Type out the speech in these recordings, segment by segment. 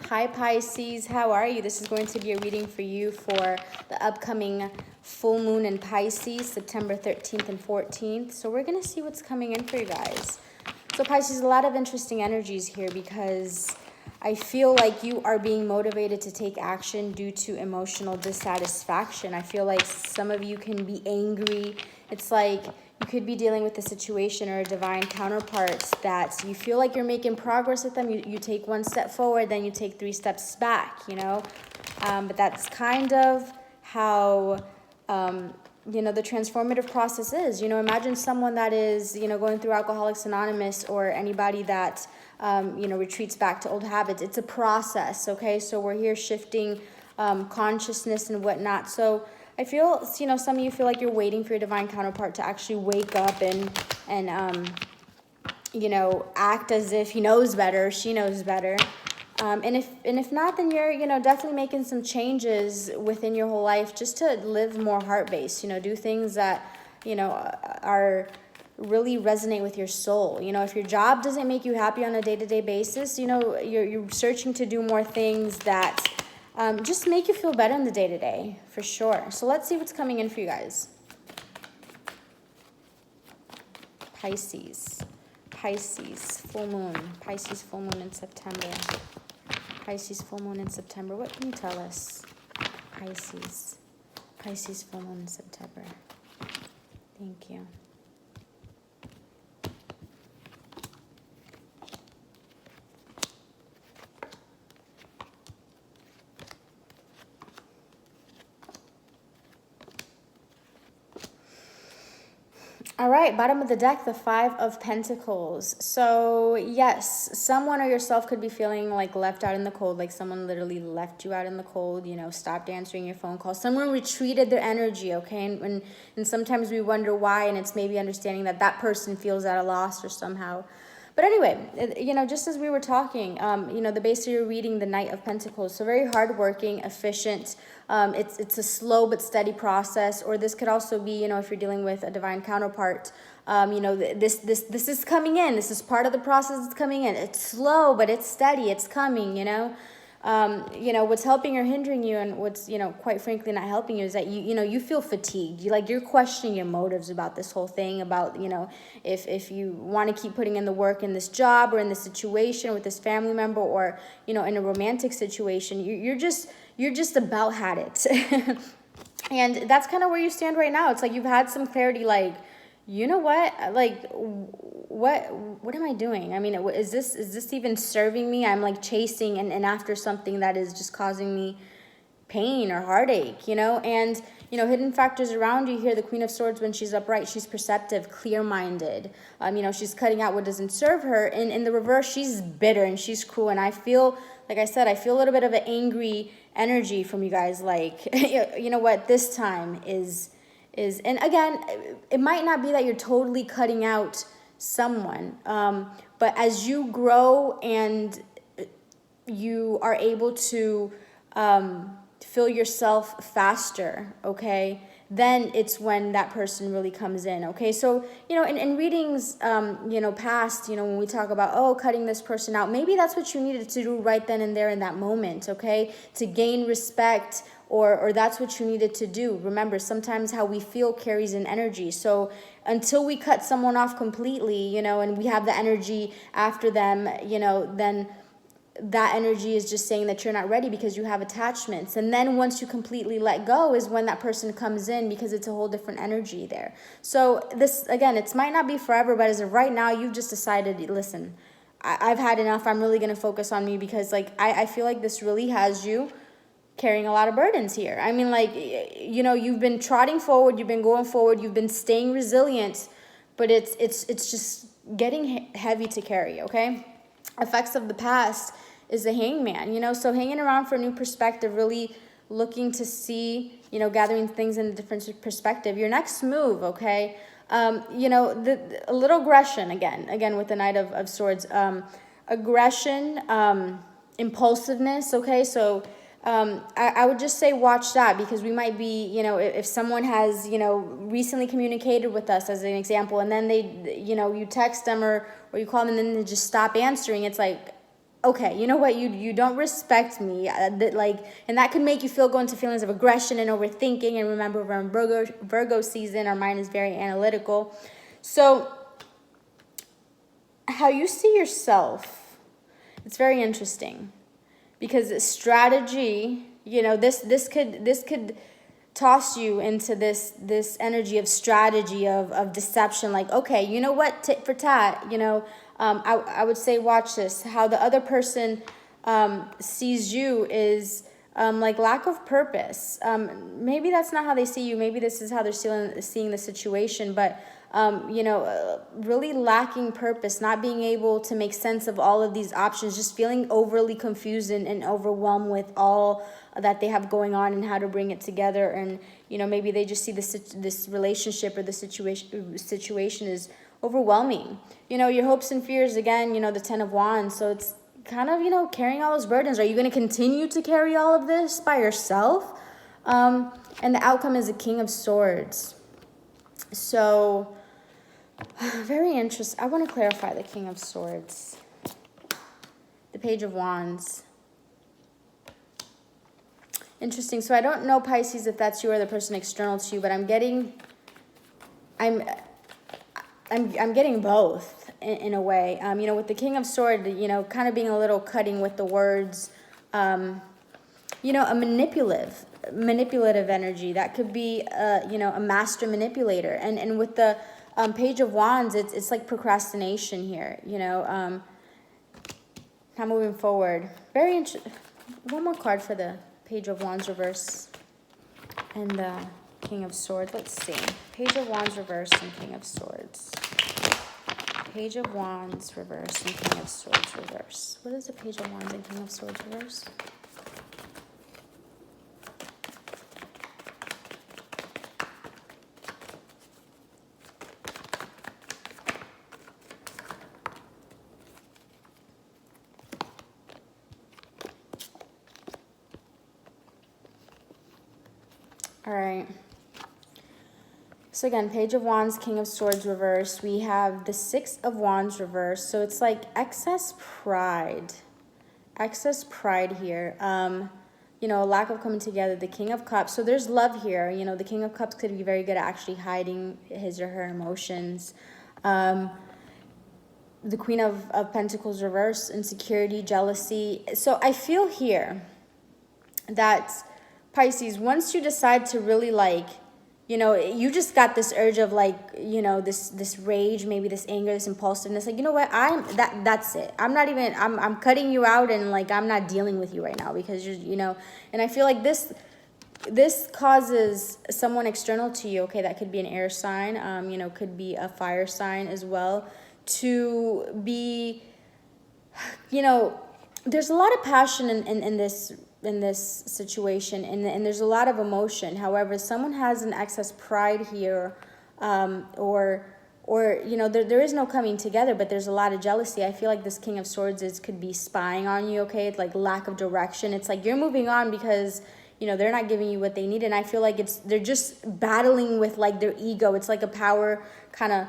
Hi Pisces, how are you? This is going to be a reading for you for the upcoming full moon in Pisces, September 13th and 14th. So we're going to see what's coming in for you guys. So Pisces, a lot of interesting energies here because I feel like you are being motivated to take action due to emotional dissatisfaction. I feel like some of you can be angry. It's like you could be dealing with a situation or a divine counterpart that you feel like you're making progress with them. You take one step forward, then you take 3 steps back, you know. But that's kind of how, you know, the transformative process is. You know, imagine someone that is, you know, going through Alcoholics Anonymous or anybody that, you know, retreats back to old habits. It's a process, okay? So we're here shifting consciousness and whatnot. So I feel, you know, some of you feel like you're waiting for your divine counterpart to actually wake up and you know, act as if he knows better, she knows better. And if not, then you're, you know, definitely making some changes within your whole life just to live more heart-based, you know, do things that, you know, are really resonate with your soul. You know, if your job doesn't make you happy on a day-to-day basis, you know, you're searching to do more things that just make you feel better in the day-to-day, for sure. So let's see what's coming in for you guys. Pisces, full moon. Pisces, full moon in September. Pisces, full moon in September. What can you tell us? Pisces, full moon in September. Thank you. All right, bottom of the deck, the 5 of Pentacles. So yes, someone or yourself could be feeling like left out in the cold, like someone literally left you out in the cold, you know, stopped answering your phone calls. Someone retreated their energy, okay? And sometimes we wonder why, and it's maybe understanding that that person feels at a loss or somehow. But anyway, you know, just as we were talking, you know, the base of your reading, the Knight of Pentacles. So very hardworking, efficient. It's a slow but steady process. Or this could also be, you know, if you're dealing with a divine counterpart, you know, this is coming in. This is part of the process that's coming in. It's slow, but it's steady. It's coming, you know. You know, what's helping or hindering you and what's, you know, quite frankly not helping you is that you know, you feel fatigued. You're questioning your motives about this whole thing, about, you know, if you want to keep putting in the work in this job or in this situation with this family member or, you know, in a romantic situation, you're just about had it. And that's kind of where you stand right now. It's like you've had some clarity, like, you know what, like, what am I doing? I mean, is this even serving me? I'm like chasing and after something that is just causing me pain or heartache, you know. And, you know, hidden factors around you here. The Queen of Swords, when she's upright, she's perceptive, clear-minded. You know, she's cutting out what doesn't serve her. And in the reverse, she's bitter and she's cruel. And I feel, like I said, I feel a little bit of an angry energy from you guys. Like, you know what, this time is, and again, it might not be that you're totally cutting out someone, but as you grow and you are able to feel yourself faster, okay, then it's when that person really comes in, okay? So, you know, in readings, you know, past, you know, when we talk about, oh, cutting this person out, maybe that's what you needed to do right then and there in that moment, okay, to gain respect, or that's what you needed to do. Remember, sometimes how we feel carries an energy. So until we cut someone off completely, you know, and we have the energy after them, you know, then that energy is just saying that you're not ready because you have attachments. And then once you completely let go is when that person comes in, because it's a whole different energy there. So this, again, it might not be forever, but as of right now, you've just decided, listen, I've had enough. I'm really going to focus on me because, like, I feel like this really has you carrying a lot of burdens here. I mean, like, you know, you've been trotting forward, you've been going forward, you've been staying resilient, but it's just getting heavy to carry, okay? Effects of the past is the Hangman, you know, so hanging around for a new perspective, really looking to see, you know, gathering things in a different perspective. Your next move, okay? You know, a little aggression, again with the Knight of Swords, aggression, impulsiveness, okay? So I would just say watch that, because we might be, you know, if someone has, you know, recently communicated with us as an example, and then they, you know, you text them or you call them and then they just stop answering, it's like, okay, you know what, you don't respect me, like, and that could make you go into feelings of aggression and overthinking. And remember, we're in Virgo season, our mind is very analytical. So how you see yourself, it's very interesting, because strategy, you know, this could toss you into this energy of strategy, of deception. Like, okay, you know what, tit for tat, you know, I would say, watch this, how the other person sees you is like lack of purpose. Maybe that's not how they see you. Maybe this is how they're seeing the situation. But you know, really lacking purpose, not being able to make sense of all of these options, just feeling overly confused and overwhelmed with all that they have going on and how to bring it together. And, you know, maybe they just see this relationship or the situation is overwhelming. You know, your hopes and fears, again, you know, the 10 of Wands. So it's kind of, you know, carrying all those burdens. Are you going to continue to carry all of this by yourself? And the outcome is the King of Swords. So very interesting. I want to clarify the King of Swords. The Page of Wands. Interesting. So I don't know, Pisces, if that's you or the person external to you, but I'm getting both in a way. You know, with the King of Swords, you know, kind of being a little cutting with the words. You know, a manipulative energy. That could be, you know, a master manipulator. And with the Page of Wands, it's like procrastination here, you know. Now moving forward. Very interesting. One more card for the Page of Wands reverse and the King of Swords. Let's see. Page of Wands reverse and King of Swords. Page of Wands reverse and King of Swords reverse. What is the Page of Wands and King of Swords reverse? All right. So again, Page of Wands, King of Swords reverse. We have the Six of Wands reverse. So it's like excess pride. Excess pride here. You know, lack of coming together. The King of Cups. So there's love here. You know, the King of Cups could be very good at actually hiding his or her emotions. The Queen of Pentacles reverse, insecurity, jealousy. So I feel here that, Pisces, once you decide to really, like, you know, you just got this urge of, like, you know, this rage, maybe this anger, this impulsiveness. Like, you know what? That's it. I'm cutting you out, and, like, I'm not dealing with you right now because you're, you know, and I feel like this causes someone external to you. Okay, that could be an air sign, you know, could be a fire sign as well, to be, you know, there's a lot of passion in this situation, and there's a lot of emotion. However, someone has an excess pride here, or you know, there is no coming together, but there's a lot of jealousy. I feel like this King of Swords could be spying on you. Okay, it's like lack of direction. It's like you're moving on because, you know, they're not giving you what they need, and I feel like they're just battling with, like, their ego. It's like a power kind of,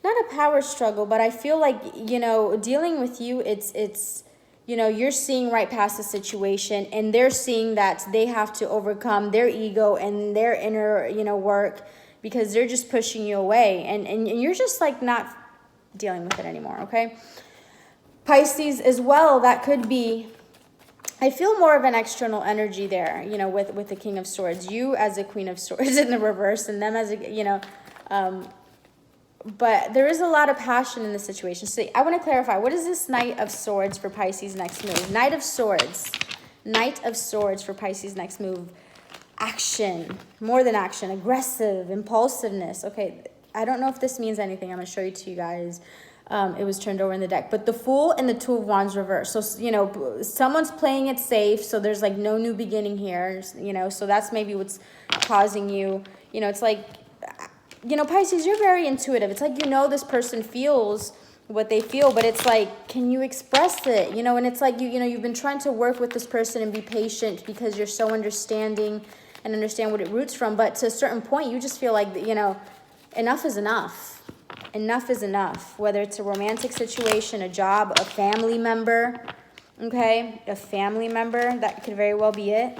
not a power struggle, but I feel like, you know, dealing with you, it's you know, you're seeing right past the situation, and they're seeing that they have to overcome their ego and their inner, you know, work, because they're just pushing you away, and you're just, like, not dealing with it anymore. Okay, Pisces as well, that could be, I feel more of an external energy there, you know, with the King of Swords, you as a Queen of Swords in the reverse, and them as a, you know, but there is a lot of passion in the situation. So I want to clarify, what is this Knight of Swords for Pisces' next move? Knight of Swords. Knight of Swords for Pisces' next move. Action. More than action. Aggressive. Impulsiveness. Okay, I don't know if this means anything. I'm going to show you to you guys. It was turned over in the deck. But the Fool and the Two of Wands reverse. So, you know, someone's playing it safe. So there's, like, no new beginning here. You know, so that's maybe what's causing you. You know, it's like, you know, Pisces, you're very intuitive. It's like, you know, this person feels what they feel, but it's like, can you express it? You know, and it's like, you know, you've been trying to work with this person and be patient because you're so understanding and understand what it roots from. But to a certain point, you just feel like, you know, enough is enough. Enough is enough, whether it's a romantic situation, a job, a family member, okay? A family member, that could very well be it.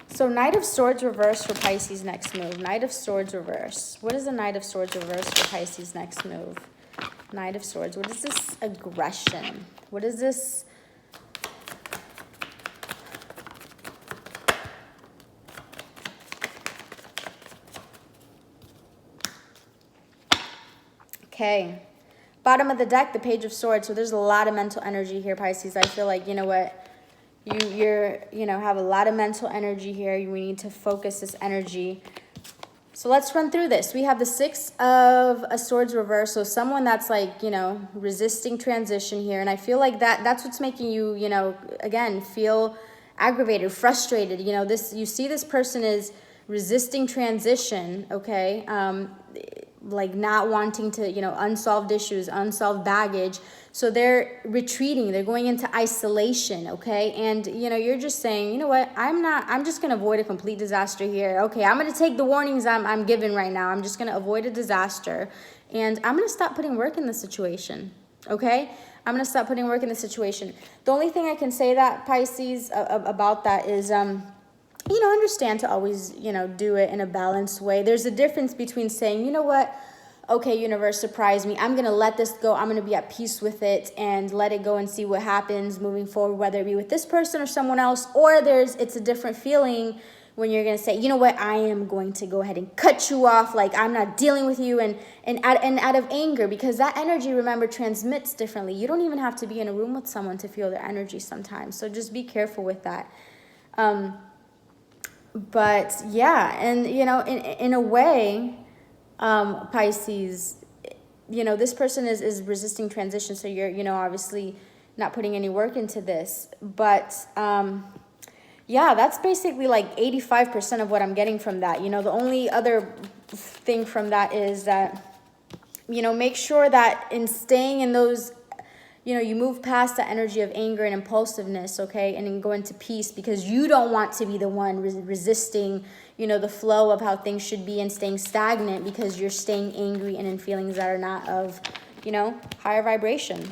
So Knight of Swords reverse for Pisces next move. Knight of Swords reverse. What is the Knight of Swords reverse for Pisces next move? Knight of Swords. What is this aggression? What is this? Okay. Bottom of the deck, the Page of Swords. So there's a lot of mental energy here, Pisces. I feel like, you know what? You're have a lot of mental energy here. We need to focus this energy. So let's run through this. We have the Six of Swords reverse. So someone that's like, resisting transition here. And I feel like that's what's making you, again, feel aggravated, frustrated. You see this person is resisting transition, okay? Like not wanting to, unsolved issues, unsolved baggage. So they're retreating, they're going into isolation, okay? And, you're just saying, you know what, I'm just gonna avoid a complete disaster here. Okay, I'm gonna take the warnings I'm given right now. I'm just gonna avoid a disaster. And I'm gonna stop putting work in the situation, okay? I'm gonna stop putting work in the situation. The only thing I can say that, Pisces, about that is, understand to always, do it in a balanced way. There's a difference between saying, you know what, okay, universe, surprise me. I'm going to let this go. I'm going to be at peace with it and let it go and see what happens moving forward, whether it be with this person or someone else, or it's a different feeling when you're going to say, you know what, I am going to go ahead and cut you off. Like, I'm not dealing with you and out of anger, because that energy, remember, transmits differently. You don't even have to be in a room with someone to feel their energy sometimes. So just be careful with that. But yeah, and in a way, Pisces, this person is resisting transition. So you're, obviously not putting any work into this. But yeah, that's basically like 85% of what I'm getting from that. The only other thing from that is that, make sure that in staying in those, you move past the energy of anger and impulsiveness, okay, and then go into peace, because you don't want to be the one resisting, the flow of how things should be and staying stagnant, because you're staying angry and in feelings that are not of, higher vibration.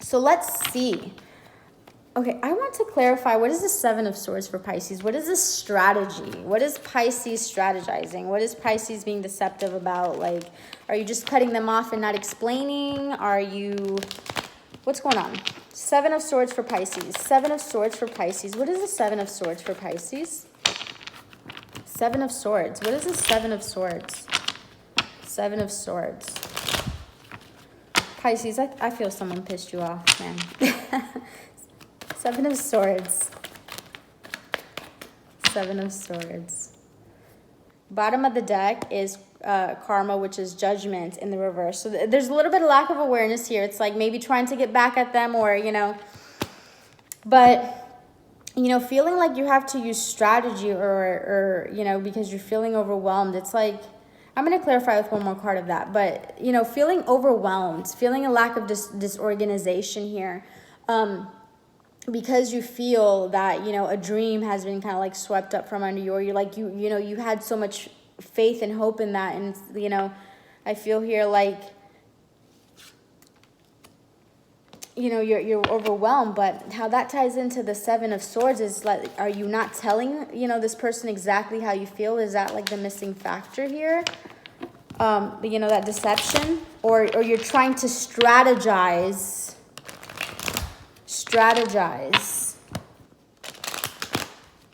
So let's see. Okay, I want to clarify, what is the Seven of Swords for Pisces? What is this strategy? What is Pisces strategizing? What is Pisces being deceptive about? Like, are you just cutting them off and not explaining? What's going on? Seven of Swords for Pisces. Seven of Swords for Pisces. What is the Seven of Swords for Pisces? Seven of Swords. What is the Seven of Swords? Seven of Swords. Pisces, I feel someone pissed you off, man. Seven of Swords. Seven of Swords. Bottom of the deck is karma, which is judgment in the reverse. So there's a little bit of lack of awareness here. It's like maybe trying to get back at them, or, but, feeling like you have to use strategy or because you're feeling overwhelmed. It's like, I'm going to clarify with one more card of that, but, feeling overwhelmed, feeling a lack of disorganization here. Because you feel that, a dream has been kind of like swept up from under you're like, you had so much faith and hope in that. And, I feel here like, you're overwhelmed. But how that ties into the Seven of Swords is like, are you not telling, this person exactly how you feel? Is that like the missing factor here? That deception, or you're trying to strategize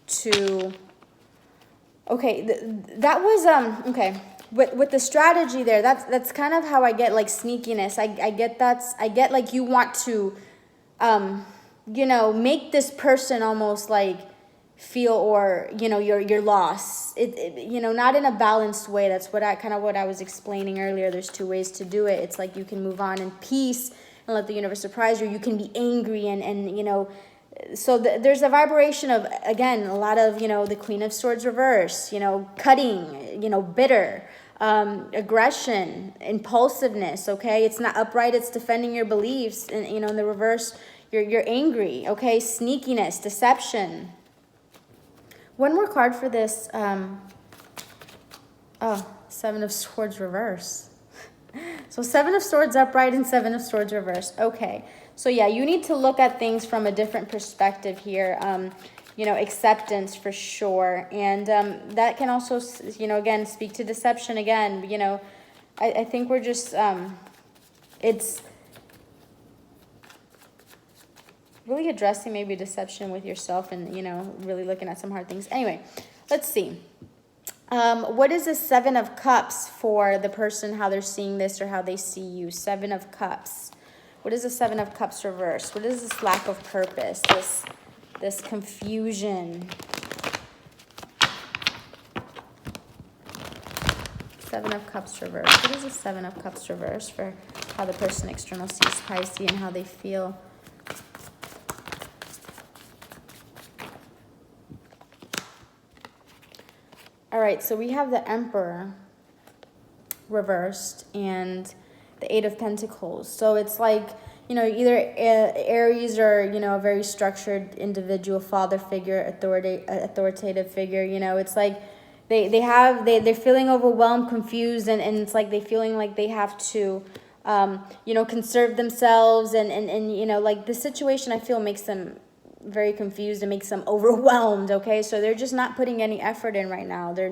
to, okay, that was, okay, with the strategy there, that's kind of how I get like sneakiness. I get like you want to, make this person almost like feel, or, your loss, not in a balanced way. That's what I was explaining earlier. There's two ways to do it. It's like you can move on in peace and let the universe surprise you. You can be angry and so there's a vibration of, again, a lot of, the Queen of Swords reverse, cutting, bitter, aggression, impulsiveness, okay? It's not upright, it's defending your beliefs. And, in the reverse, you're angry, okay? Sneakiness, deception. One more card for this. Oh, Seven of Swords reverse. So Seven of Swords upright and Seven of Swords reverse. Okay. So yeah, you need to look at things from a different perspective here. You know, acceptance for sure. And that can also, you know, again, speak to deception again. You know, I think we're just, it's really addressing maybe deception with yourself and, you know, really looking at some hard things. Anyway, let's see. What is the Seven of Cups for the person, how they're seeing this or how they see you? Seven of Cups. What is the Seven of Cups reverse? What is this lack of purpose? This confusion. Seven of Cups reverse. What is the Seven of Cups reverse for how the person external sees Pisces and how they feel? All right, so we have the Emperor reversed and the Eight of Pentacles. So it's like, you know, either Aries or, you know, a very structured individual, father figure, authoritative figure. You know, it's like they're feeling overwhelmed, confused, and it's like they're feeling like they have to, you know, conserve themselves. And you know, like the situation, I feel, makes them very confused and makes them overwhelmed. Okay, so they're just not putting any effort in right now. They're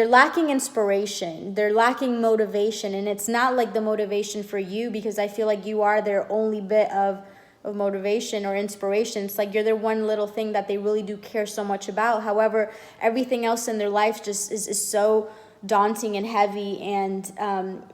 lacking inspiration. They're lacking motivation, and it's not like the motivation for you, because I feel like you are their only bit of motivation or inspiration. It's like you're their one little thing that they really do care so much about. However, everything else in their life just is so daunting and heavy and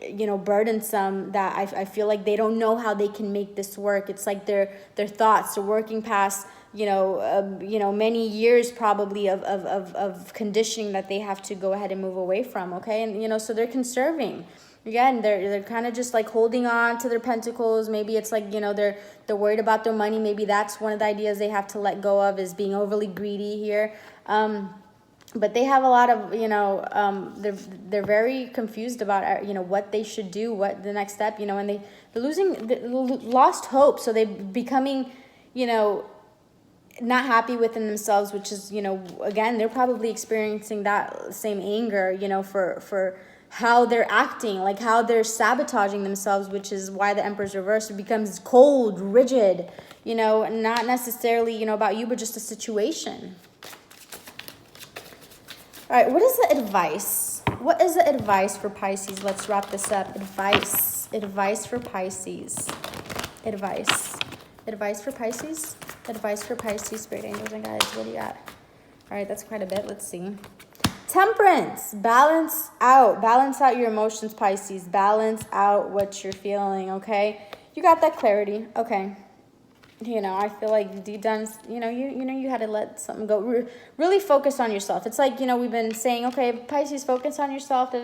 you know, burdensome that I feel like they don't know how they can make this work. It's like their thoughts are working past you know, many years probably of conditioning that they have to go ahead and move away from. Okay, and you know, so they're conserving. Again, they're kind of just like holding on to their pentacles. Maybe it's like, you know, they're worried about their money. Maybe that's one of the ideas they have to let go of, is being overly greedy here. But they have a lot of, you know, they're very confused about, you know, what they should do, what the next step, you know, and they're lost hope. So they're becoming, you know, not happy within themselves, which is, you know, again, they're probably experiencing that same anger, you know, for how they're acting, like how they're sabotaging themselves, which is why the Emperor's reverse becomes cold, rigid, you know, not necessarily, you know, about you, but just a situation. All right, what is the advice? What is the advice for Pisces? Let's wrap this up. Advice for Pisces. Advice for Pisces. Advice for Pisces, spirit angels and guides. What do you got? All right, that's quite a bit. Let's see. Temperance. Balance out your emotions, Pisces. Balance out what you're feeling. Okay, you got that clarity. Okay. You know, I feel like deep down, you know, you had to let something go. Really focus on yourself. It's like, you know, we've been saying, okay, Pisces, focus on yourself,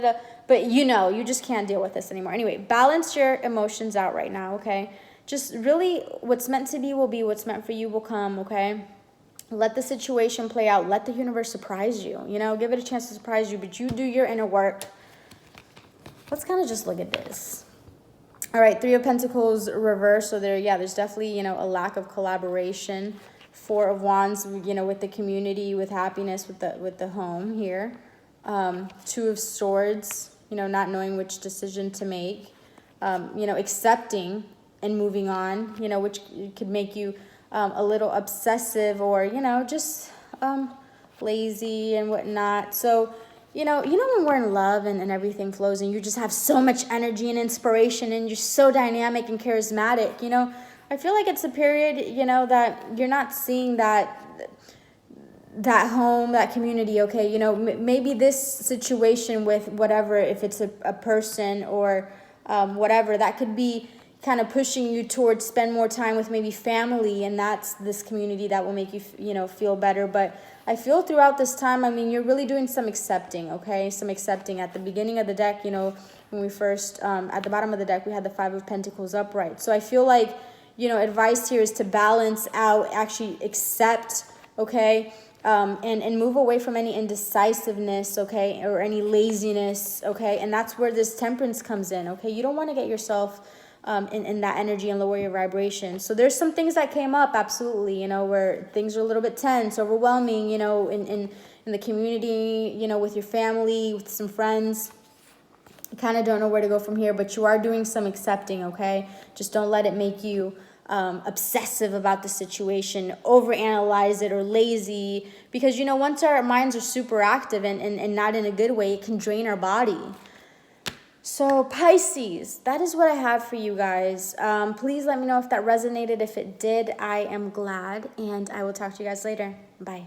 but you know, you just can't deal with this anymore. Anyway, balance your emotions out right now, okay? Just really, what's meant to be will be, what's meant for you will come, okay? Let the situation play out. Let the universe surprise you, you know, give it a chance to surprise you, but you do your inner work. Let's kind of just look at this. All right, Three of Pentacles reverse. So there's definitely, you know, a lack of collaboration. Four of Wands, you know, with the community, with happiness, with the home here. Two of Swords, you know, not knowing which decision to make. You know, accepting and moving on, you know, which could make you a little obsessive or, you know, just lazy and whatnot. So, you know when we're in love and everything flows and you just have so much energy and inspiration and you're so dynamic and charismatic, you know, I feel like it's a period, you know, that you're not seeing that home, that community, okay? You know, maybe this situation with whatever, if it's a person or whatever, that could be kind of pushing you towards spend more time with maybe family, and that's this community that will make you, you know, feel better. But I feel throughout this time, I mean, you're really doing some accepting, okay? Some accepting. At the beginning of the deck, you know, when we first, at the bottom of the deck, we had the Five of Pentacles upright. So I feel like, you know, advice here is to balance out, actually accept, okay? And move away from any indecisiveness, okay? Or any laziness, okay? And that's where this temperance comes in, okay? You don't want to get yourself in that energy and lower your vibration. So there's some things that came up, absolutely, you know, where things are a little bit tense, overwhelming, you know, in in the community, you know, with your family, with some friends. You kind of don't know where to go from here, but you are doing some accepting, okay? Just don't let it make you obsessive about the situation, overanalyze it, or lazy. Because, you know, once our minds are super active and not in a good way, it can drain our body. So Pisces, that is what I have for you guys. Please let me know if that resonated. If it did, I am glad. And I will talk to you guys later. Bye.